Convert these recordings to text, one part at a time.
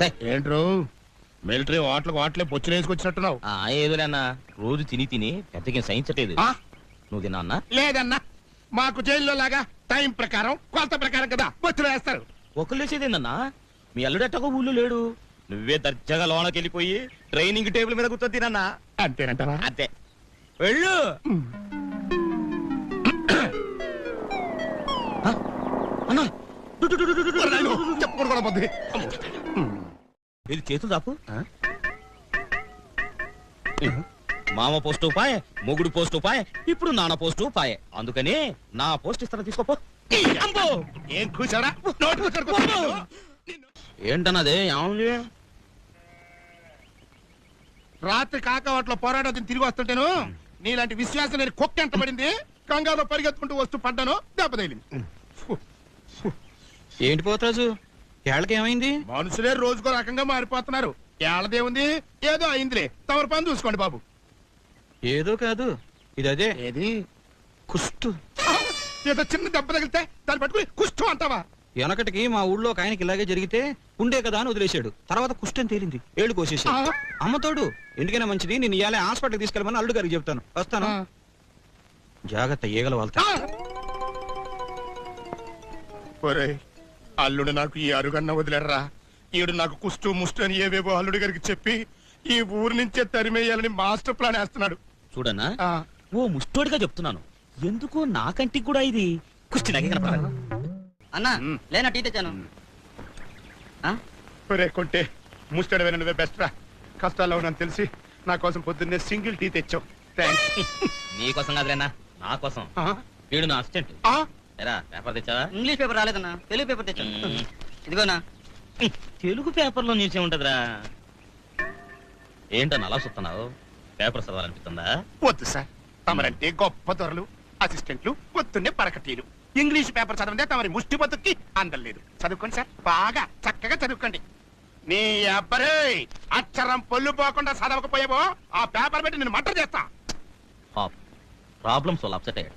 ఏంట్రో military వాటలే బొచ్చులు వేసుకొచ్చినట్టున్నావు. ఏదోలేనా రోజు తిని తిని పెద్దగా సహించట్లేదు. నువ్వు తిన్నా అన్నా? లేదన్నా, మాకు జైల్లో లాగా టైం ప్రకారం కొలత ప్రకారం కదా బొచ్చులు వేస్తారు. ఒకళ్ళు వేసేదేందన్నా? మీ అల్లుడెట్టకో ఊళ్ళో లేడు, నువ్వే దర్జాగా లోనకి వెళ్ళిపోయి ట్రైనింగ్ టేబుల్ మీద కూర్చొని తినన్నా. అంతేనంటారా? అంతే, వెళ్ళు. అన్నా చెప్పుకోడు కూడా పొద్దు. ఇది చేతులు దాపు. మామ పోస్టు పాయ్, మొగుడు పోస్టు పాయ్, ఇప్పుడు నాన్న పోస్టు పాయ్. అందుకని నా పోస్ట్ ఇస్తాను, తీసుకోపో. ఏం కూర్చోరా? ఏంటన్నదే? ఏముంది? రాత్రి కాకవాట్లో పోరాటం తిరిగి వస్తుంటేను నీలాంటి విశ్వాసం నేను కుక్క ఎంత పడింది. కంగారులో పరిగెత్తుకుంటూ వస్తూ పడ్డాను, దెబ్బ తగిలింది. ఏంటి పోతరాజు, ఏళ్ళకి ఏమైంది? మనుషులే రోజుకో రకంగా మారిపోతున్నారు. ఏళ్ళదేముంది, ఏదో అయిందిలే. తమరు పని చూసుకోండి బాబు. ఏదో కాదు, ఇది అదే. ఏది? కుష్టు. ఏదో చిన్న దెబ్బ తగిలితే దాన్ని పట్టుకుని కుష్టు అంటావా? వెనకటికి మా ఊళ్ళో ఒక ఆయనకి ఇలాగే జరిగితే ఉండే కదా అని వదిలేశాడు. తర్వాత కుష్టం తేలింది, ఏళ్ళు కోసేసి. అమ్మతోడు ఎందుకైనా మంచిది, నేను ఇవాళ హాస్పిటల్కి తీసుకెళ్ళమని అల్లుడు గారికి చెప్తాను. వస్తాను, జాగ్రత్త, ఈగల వాళ్ళ. అల్లుడు నాకు ఈ అరుగన్న వదిలేడరా. ఈడు నాకు కుష్టు ముష్టు అని ఏవేవో అల్లుడి గారికి చెప్పి ఈ ఊరు నుంచే తరిమేయాలని మాస్టర్ ప్లాన్ వేస్తున్నాడు. చూడన్నా, ఓ ముష్టోడిగా చెప్తున్నాను, ఎందుకో నా కంటికి కూడా ఇది కుష్టి నాకే కనపడాలి. అన్నా లేనా టీ తెచ్చాను. కొంటే ముస్టాడు వేరే నువ్వే బెస్ట్ రా. కష్టాల్లో ఉన్నాను తెలిసి నా కోసం పొద్దున్నే సింగిల్ టీ తెచ్చావు. థ్యాంక్స్. నీకోసం కాదులేనా, నా కోసం. వీడు నా అసిస్టెంట్. పేపర్ తెచ్చావా? ఇంగ్లీష్ పేపర్ రాలేదన్నా, తెలుగు పేపర్ తెచ్చాను. ఇదిగోనా. తెలుగు పేపర్లో న్యూస్ ఏముంటదిరా? ఏంటన్నా అలా చూస్తున్నావు? పేపర్ చదవాలనిపిస్తుందా? వద్దు సార్, తమరంటే గొప్ప దొరలు, అసిస్టెంట్లు, పొద్దున్నే పరకటీలు. ఇంగ్లీష్ పేపర్ చదవందే తమరి ముష్టి బతుక్కి అందలేదు. చదువుకోండి సార్, బాగా చక్కగా చదువుకోండి. నీ అబ్బరే అక్షరం పొల్లు పోకుండా చదవకపోయావో ఆ పేపర్ పెట్టి నేను మటర్ చేస్తా. ప్రాబ్లమ్స్ వల్ల అప్సెట్ అయ్యాడు.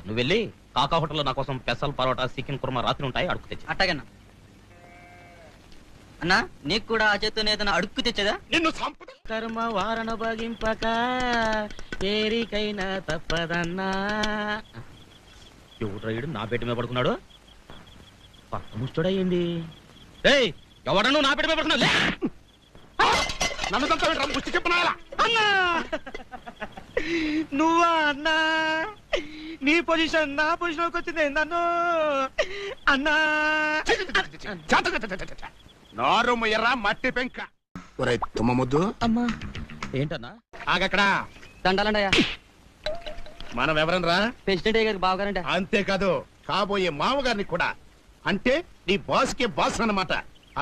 నువ్వు వెళ్ళి కాకా హోటల్లో నా కోసం పెసల్ పరోటా చికెన్ కుర్మా రాత్రి ఉంటాయి, అడుగు తెచ్చి. అట్టాగన్నా. అన్నా నీకు కూడా ఆ చేతితో ఏదైనా అడుక్కు తెచ్చదా? నిన్ను సంపద కర్మ వారణ భగింపక ఏరికైనా తప్పదన్నా. ఎవడు రైడు నా పెట్టి మీద పడుకున్నాడు? పక్క ముష్టోడయ్యింది. ఏయ్, ఎవడ నువ్వు నా పెట్టి మీద పడుకున్నావు? నన్ను ముష్టి చెప్పనా? అన్నా నువ్వా అన్నా? నీ పొజిషన్ నా పొజిషన్కి వచ్చింది నన్ను అన్నా. నారుమ్మ ఎర్ర మట్టి పెంక. ఒరే తుమ్మ ముద్దు. అమ్మా ఏంటన్నా? ఆగక్కడ. దండాలండయ్యా. మనం ఎవరనరా? ప్రెసిడెంట్ గారికి బావగారంట. అంతేకాదు, కాబోయే మామగారిని కూడా. అంటే నీ బాస్కే బాస్ అన్నమాట.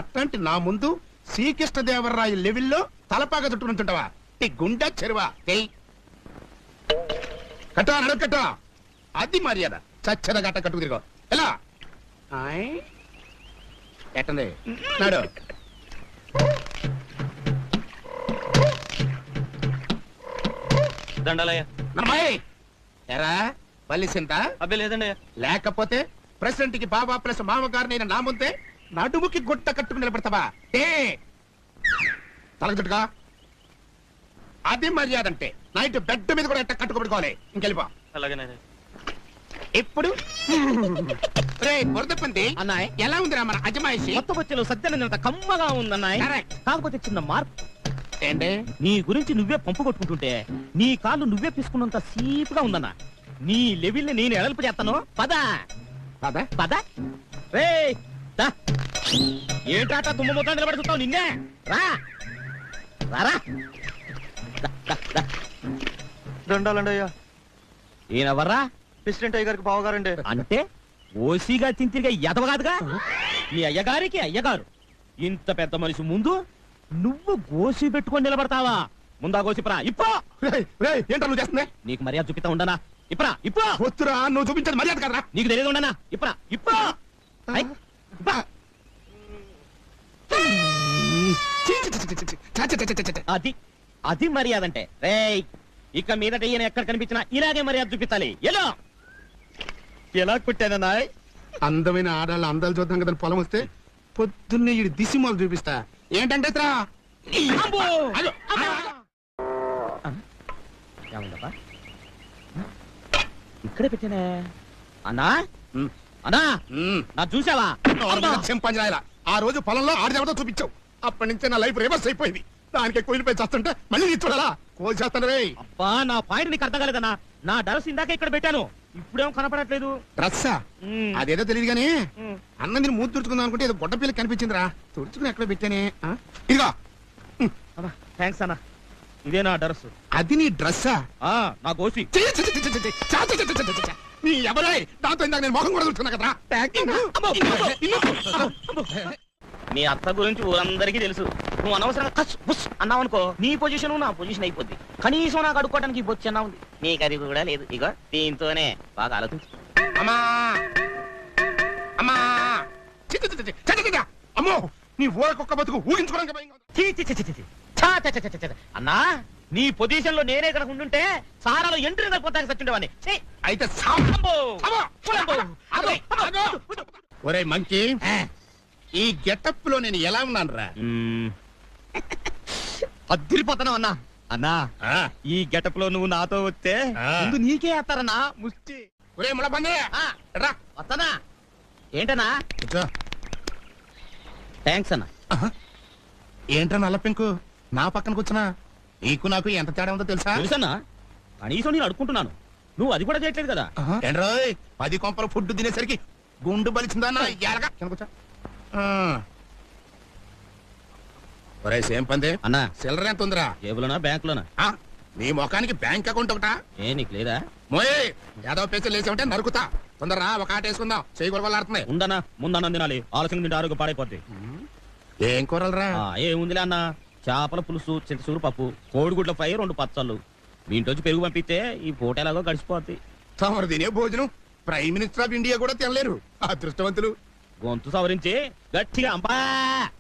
అట్లాంటి నా ముందు శ్రీకృష్ణదేవరాయ లెవెల్లో తలపాగా చుట్టుకుంటుంటావా? నీ గుండె చెరువా కట్టా నడకట్టా. అది మర్యాద. చచ్చద గట్ట కట్టుకు తిరుగు. ఎలా ఎట్టండి నాడు. దండాలయ్య. ఎరా బలిసింత? అబ్బే లేదండి. లేకపోతే ప్రెసిడెంట్ కి బాబా ప్లస్ మామగారు నా ముందే నడుముకి గుట్ట కట్టుకుని నిలబడతావా? తలగట్టుగా. అది మర్యాద అంటే. నైట్ బెడ్ మీద కూడా ఎట్ట కట్టుకోబెట్టుకోవాలి. ఇంకెళ్ళిపో. అలాగే. ఇప్పుడు బురదపంది అన్నాయ్ ఎలా ఉందిరా మన అజమాయిషి? కొత్త బొచ్చలు సత్యనంత కమ్మగా ఉందన్నాయ్. కాకపోతే చిన్న మార్పు ఏంటి? నీ గురించి నువ్వే పంపు కొట్టుకుంటుంటే నీ కాళ్ళు నువ్వే పిసుకున్నంత సీపుగా ఉందన్నా. నీ లెవెల్ నేను ఎడల్పు చేస్తాను. పద పద పద. ఏంటాట తుమ్మ మొత్తం నిలబడి చూస్తావు? నిన్నే రా రారా. దండాలండయ్యా. ఈయనెవర్రా? ప్రెసిడెంట్ అయ్య గారికి బావగారండి. అంటే ఓసీగా తింతిరిగా ఎదవగాదుగా? నీ అయ్యగారికి అయ్యగారు. ఇంత పెద్ద మనిషి ముందు నువ్వు గోసి పెట్టుకొని నిలబడతావా? ముందా గోసిపరా. ఇప్పో. ఏంటో నువ్వు చేస్తుంది? నీకు మర్యాద చూపిస్తా ఉండనా? ఇప్పరా ఇప్పో. వస్తురా, నువ్వు చూపించేది మర్యాద కదరా. నీకు తెలియదు ఉండనా? ఇప్పరా ఇప్పో. అది అది మర్యాద అంటే. రేయ్, ఇక మీదట ఈయన ఎక్కడ కనిపించినా ఇలాగే మర్యాద చూపించాలి. ఎలా ఎలా కుట్టానా? అందమైన ఆడాళ్ళ అందాలు చూద్దాం కదా పొలం వస్తే పొద్దున్నే ఈ దిసి మొదలు చూపిస్తా ఏంటంటే ఏముందబ్బా? ఇక్కడే పెట్టానే. అన్నా అన్నా నా చూసావా? చెంపంజరాయలా ఆ రోజు పొలంలో ఆడదేవతో చూపించావు. అప్పటి నుంచే నా లైఫ్ రివర్స్ అయిపోయింది. దానికి కోయిలపై చేస్తుంటే మళ్ళీ నీ చూడాలా కోల్ చేస్తాను రే. అబ్బా నా పాయింట్ నీకు అర్థం కాలేదన్నా. నా డ్రెస్ ఇందాక ఇక్కడ పెట్టాను, ఇప్పుడేం కనపడట్లేదు. డ్రస్సా? అదేదో తెలియదు గానీ అన్న నేను మూతి తుడుచుకుందాం అనుకుంటే ఏదో గొడ్డ పిల్ల కనిపించిందిరా. తుడుచుకుని ఎక్కడ పెట్టానే? ఇదిగో. థ్యాంక్స్ అన్నా. ఇదే నా డ్రెస్. అది నీ డ్రస్సా? నా గోసి. నీ ఎవరై దాంతో ఇందాక నేను మొహం కూడా చూస్తున్నా కదరా. నీ అత్త గురించి ఊరందరికీ తెలుసు. నువ్వు అనవసరంగా కస్ బుస్ అన్నావు అనుకో, నీ పొజిషన్ నా పొజిషన్ అయిపోద్ది. కనీసం నాకు అడుక్కోవడానికి ఈ బొచ్చు అన్నా ఉంది. నీకు అది కూడా లేదు. ఇగో దీంతోనే బాగా ఆలోచించు. అమ్మా అమ్మా అమ్మో నీ ఊరకొక్క బతుకు ఊహించుకోవడానికి అన్నా నీ పొజిషన్ లో నేనే కనుక ఉండుంటే సారాలో ఎంట్రీ కలిపోతానికి సచ్చుండేవాడిని. అయితే ఒరే మంకీ, ఈ గెటప్ లో నేను ఎలా ఉన్నాను రా? అద్దరిపోతాను అన్నా. అన్నా ఈ గెటప్ లో నువ్వు నాతో వస్తే ముందు నీకే వేస్తారన్నా ముష్టి. ఒరే ముళ్ళపంది రా. వస్తానా? ఏంటన్నా? థ్యాంక్స్ అన్నా. ఏంట్రా నల్ల పెంకు నా పక్కన కూర్చున్నా? నీకు నాకు ఎంత తేడా ఉందో తెలుసా? తెలుసన్నా, కనీసం నేను అడుక్కుంటున్నాను, నువ్వు అది కూడా చేయట్లేదు కదా. ఏంట్రోయ్ 10 కొంపల ఫుడ్ తినేసరికి గుండు బలిచిందా? ఒరే సేమ్ పంది అన్నా, సిల్లర ఎంత ఉందిరా? జేబులోనా బ్యాంకులోనా? నీ ముఖానికి బ్యాంక్ అకౌంట్ ఒకటా? ఏ నీకు లేదా? మోయే యాదవ పేసలు లేచామంటే నరుకుతా. తొందరరా ఒక ఆట వేసుకుందాం. చేయి గొడవలాడుతుంది. ఉండనా ముందన్నా తినాలి, ఆలస్యం తింటే ఆరోగ్యం పాడైపోద్ది. ఏం కూరలరా? ఏముందిలే అన్న, చేపల పులుసు, చింతసూరు పప్పు, కోడిగుడ్ల ఫ్రై, 2 పచ్చళ్ళు. మీ ఇంటి పెరుగు పంపిస్తే ఈ పూట ఎలాగో గడిచిపోద్ది. తమరు తినే భోజనం ప్రైమ్ మినిస్టర్ ఆఫ్ ఇండియా కూడా తినలేరు అదృష్టవంతులు. గొంతు సవరించి గట్టిగా అంబా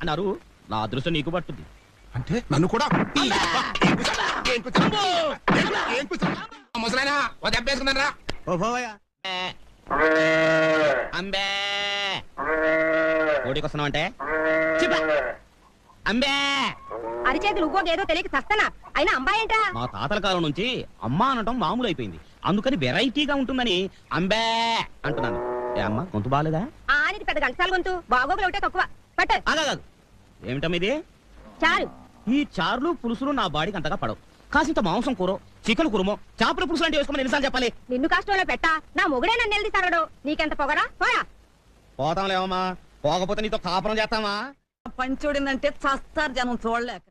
అన్నారు. నా అదృష్టం నీకు పట్టుద్ది. అంటే నన్ను కూడా ముసలైనా దెబ్బేసుకున్నాను రా. అంబే కోడికి వస్తున్నావు అంటే అంబే అరిచేతులు ఉగ్గోగేదో తెలియక చస్తనా. అయినా అమ్మాయి ఏంటా? మా తాతల కాలం నుంచి అమ్మా అనటం మామూలు అయిపోయింది. అందుకని వెరైటీగా ఉంటుందని అంబే అంటున్నాను. ఏ అమ్మ గొంతు బాగాలేదా? ఆనికి పెద్ద గంటసాల గొంతు, బాగోగులు ఒకటే తక్కువ. పట్టు. కాదు ఏమిటమ్మ ఇది? చారు. ఈ చారులు పులుసులు నా బాడీకి అంతగా పడవు. కాసింత మాంసం కూర, చికెన్ కురుమో, చేపల పులుసు లాంటి వేసుకోమని ఎన్నిసార్లు చెప్పాలి? నిన్ను కష్టంలో పెట్టా నా మొగుడే నన్ను నిలది తరగడు. నీకెంత పొగరా? పోరా. పోతాంలేమమ్మా, పోకపోతే నీతో కాపురం చేస్తామా? పంచోడిందంటే చస్తారు జనం చూడలేక.